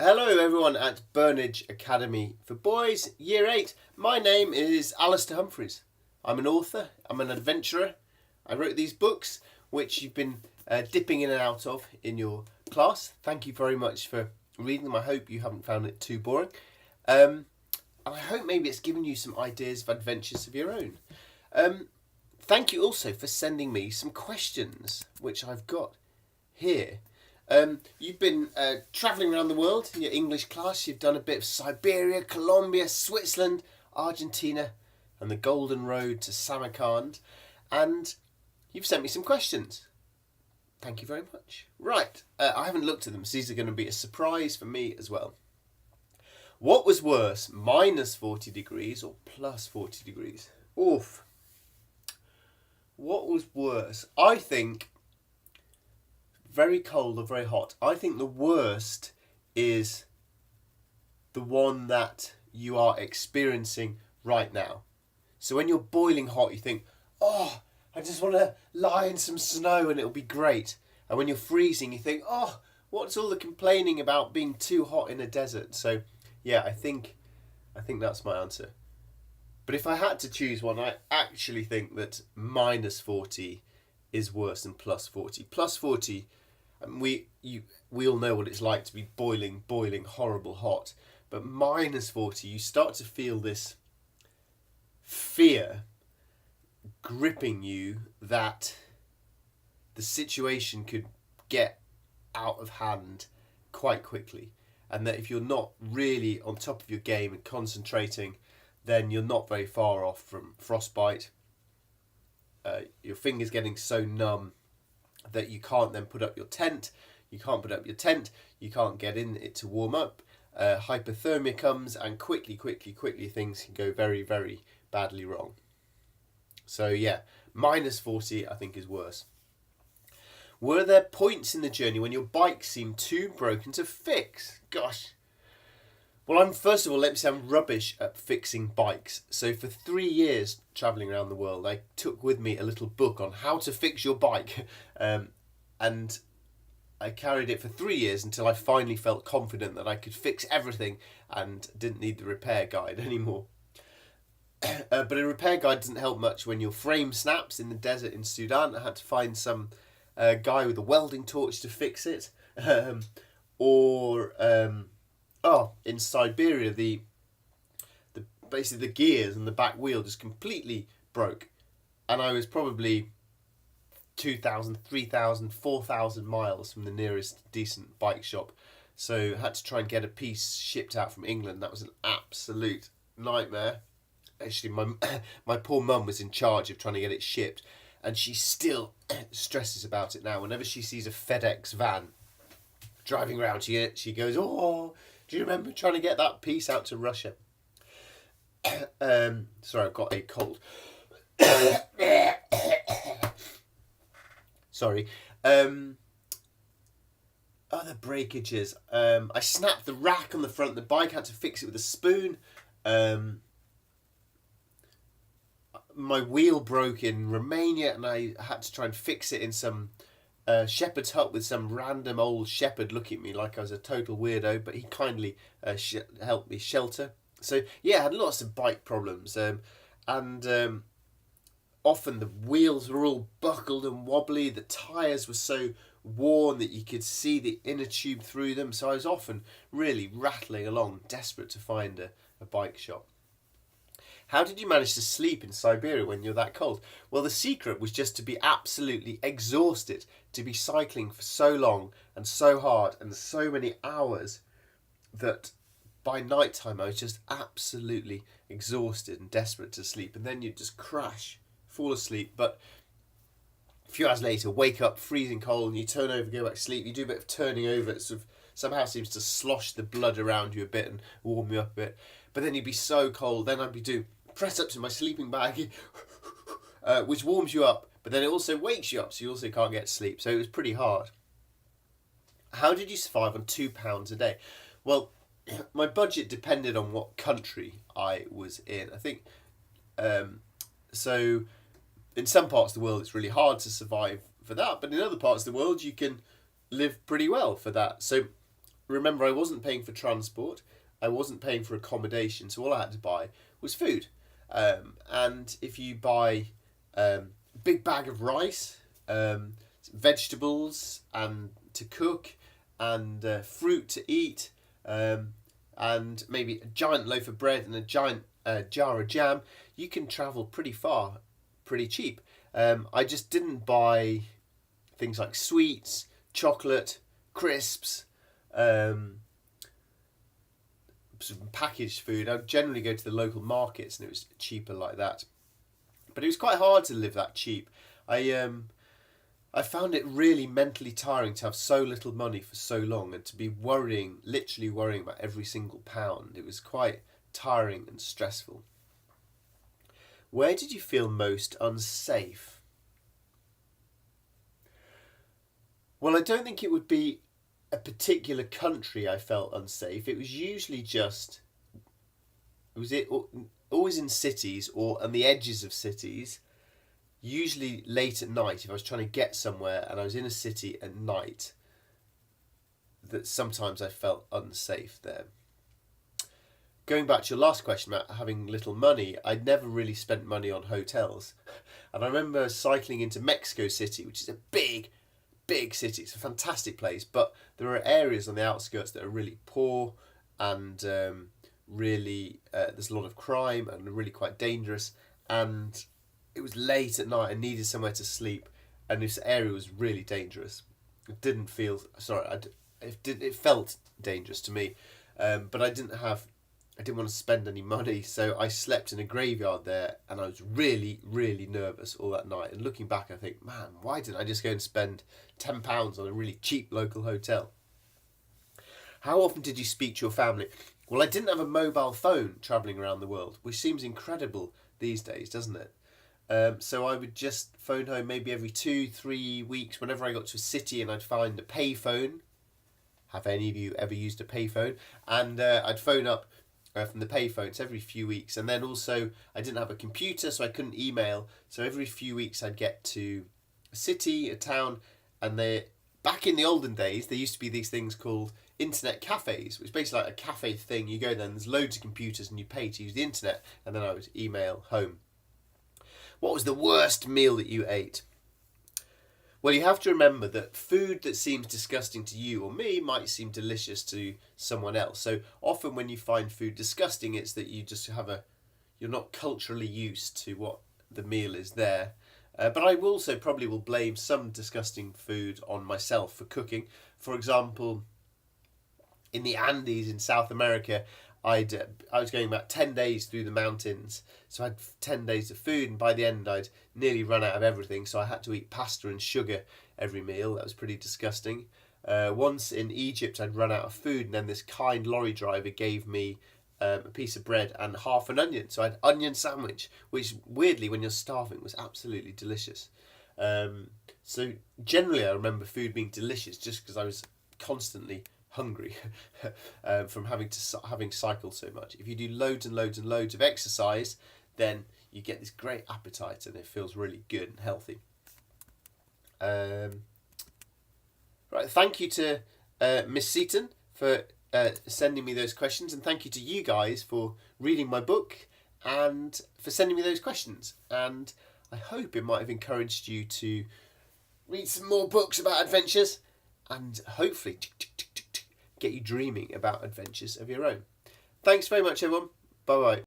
Hello everyone at Burnage Academy for Boys, Year 8. My name is Alistair Humphreys. I'm an author, I'm an adventurer. I wrote these books which you've been dipping in and out of in your class. Thank you very much for reading them. I hope you haven't found it too boring. And I hope maybe it's given you some ideas of adventures of your own. Thank you also for sending me some questions which I've got here. You've been travelling around the world in your English class. You've done a bit of Siberia, Colombia, Switzerland, Argentina, and the Golden Road to Samarkand. And you've sent me some questions. Thank you very much. Right, I haven't looked at them, so these are going to be a surprise for me as well. What was worse, minus 40 degrees or plus 40 degrees? Oof. What was worse? I think very cold or very hot. I think the worst is the one that you are experiencing right now. So when you're boiling hot, you think, oh, I just want to lie in some snow and it'll be great. And when you're freezing, you think, oh, what's all the complaining about being too hot in a desert? So yeah, I think that's my answer. But if I had to choose one, I actually think that minus 40 is worse than plus 40. Plus 40, we all know what it's like to be boiling, horrible hot. But minus 40, you start to feel this fear gripping you that the situation could get out of hand quite quickly. And that if you're not really on top of your game and concentrating, then you're not very far off from frostbite. Your fingers getting so numb that you can't then put up your tent. You can't put up your tent. You can't get in it to warm up. Hypothermia comes and quickly things can go very, very badly wrong. So yeah, minus 40 I think is worse. Were there points in the journey when your bike seemed too broken to fix? Gosh. Well, first of all, let me say I'm rubbish at fixing bikes. So for 3 years travelling around the world, I took with me a little book on how to fix your bike. And I carried it for 3 years until I finally felt confident that I could fix everything and didn't need the repair guide anymore. But a repair guide doesn't help much when your frame snaps in the desert in Sudan. I had to find some guy with a welding torch to fix it. In Siberia, basically the gears and the back wheel just completely broke, and I was probably 2,000, 3,000, 4,000 miles from the nearest decent bike shop, so I had to try and get a piece shipped out from England. That was an absolute nightmare. Actually, my poor mum was in charge of trying to get it shipped, and she still stresses about it now. Whenever she sees a FedEx van driving around, she goes, oh, do you remember trying to get that piece out to Russia? Sorry, I've got a cold. Sorry. Other breakages. I snapped the rack on the front of the bike. Had to fix it with a spoon. My wheel broke in Romania, and I had to try and fix it in some shepherd's hut with some random old shepherd looking at me like I was a total weirdo, but he kindly helped me shelter. So yeah, I had lots of bike problems, and often the wheels were all buckled and wobbly. The tyres were so worn that you could see the inner tube through them, so I was often really rattling along, desperate to find a bike shop. How did you manage to sleep in Siberia when you're that cold? Well, the secret was just to be absolutely exhausted, to be cycling for so long and so hard and so many hours that by night time I was just absolutely exhausted and desperate to sleep. And then you'd just crash, fall asleep. But a few hours later, wake up freezing cold and you turn over, go back to sleep. You do a bit of turning over. It sort of somehow seems to slosh the blood around you a bit and warm you up a bit. But then you'd be so cold. Then I'd be doing press-ups in my sleeping bag, which warms you up, but then it also wakes you up, so you also can't get sleep. So it was pretty hard. How did you survive on £2 a day? Well, my budget depended on what country I was in. I think so. In some parts of the world, it's really hard to survive for that, but in other parts of the world, you can live pretty well for that. So remember, I wasn't paying for transport, I wasn't paying for accommodation, so all I had to buy was food. And if you buy a big bag of rice, vegetables and to cook, and fruit to eat, and maybe a giant loaf of bread and a giant jar of jam, you can travel pretty far, pretty cheap. I just didn't buy things like sweets, chocolate, crisps, some packaged food. I'd generally go to the local markets and it was cheaper like that. But it was quite hard to live that cheap. I found it really mentally tiring to have so little money for so long and to be literally worrying about every single pound. It was quite tiring and stressful. Where did you feel most unsafe? Well, I don't think it would be a particular country I felt unsafe. It was usually always in cities or on the edges of cities, usually late at night. If I was trying to get somewhere and I was in a city at night, that sometimes I felt unsafe there. Going back to your last question about having little money, I'd never really spent money on hotels. And I remember cycling into Mexico City, which is a big city. It's a fantastic place, but there are areas on the outskirts that are really poor and really there's a lot of crime and really quite dangerous. And it was late at night. I needed somewhere to sleep, and this area was really dangerous. It didn't feel it felt dangerous to me, but I didn't want to spend any money, so I slept in a graveyard there, and I was really, really nervous all that night. And looking back, I think, man, why didn't I just go and spend £10 on a really cheap local hotel? How often did you speak to your family? Well, I didn't have a mobile phone travelling around the world, which seems incredible these days, doesn't it? So I would just phone home maybe every 2-3 weeks whenever I got to a city, and I'd find a payphone. Have any of you ever used a payphone? And I'd phone up from the payphones every few weeks. And then also I didn't have a computer, so I couldn't email. So every few weeks I'd get to a city, a town, and back in the olden days, there used to be these things called internet cafes, which is basically like a cafe thing. You go there and there's loads of computers and you pay to use the internet, and then I would email home. What was the worst meal that you ate? Well, you have to remember that food that seems disgusting to you or me might seem delicious to someone else. So often when you find food disgusting, it's that you just you're not culturally used to what the meal is there. But I also probably will blame some disgusting food on myself for cooking. For example, in the Andes in South America, I was going about 10 days through the mountains, so I had 10 days of food, and by the end I'd nearly run out of everything, so I had to eat pasta and sugar every meal. That was pretty disgusting. Once in Egypt I'd run out of food, and then this kind lorry driver gave me a piece of bread and half an onion, so I had onion sandwich, which weirdly when you're starving was absolutely delicious. So generally I remember food being delicious just because I was constantly hungry from having cycled so much. If you do loads and loads and loads of exercise, then you get this great appetite and it feels really good and healthy. Right, thank you to Miss Seaton for sending me those questions, and thank you to you guys for reading my book and for sending me those questions. And I hope it might have encouraged you to read some more books about adventures and hopefully get you dreaming about adventures of your own. Thanks very much, everyone. Bye-bye.